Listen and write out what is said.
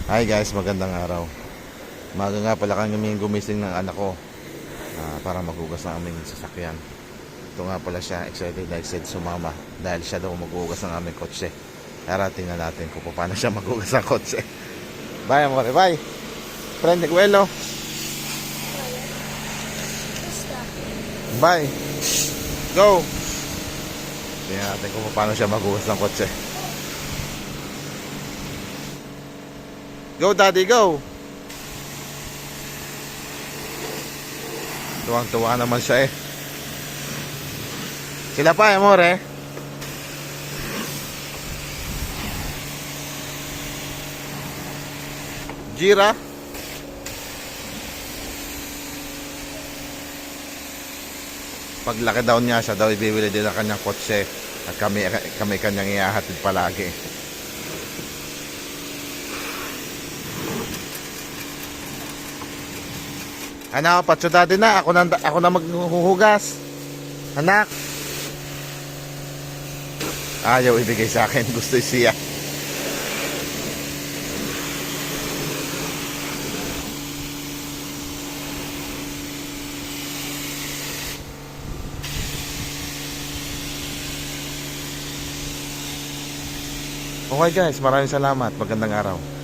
Hi guys, magandang araw. Maga nga pala kami gumising ng anak ko para maghugas ng aming sasakyan. Ito nga pala siya, excited na excited sumama dahil siya daw maghugas ng aming kotse. Tara, tingnan natin kung paano siya maghugas ng kotse. Bye amore, bye. Friend Neguelo. Bye. Go. Tingnan natin kung paano siya maghugas ng kotse. Go daddy, go. Tuwang-tuwa naman siya eh. Sila pa, amore. Gira. Paglaki daw niya, siya daw ibibili din ng kanyang kotse. At kami kanyang iahatid palagi. Anak, patsyudade na. Ako na maghuhugas. Anak. Ayaw ibigay sa akin. Gusto siya. Okay guys, maraming salamat. Magandang araw.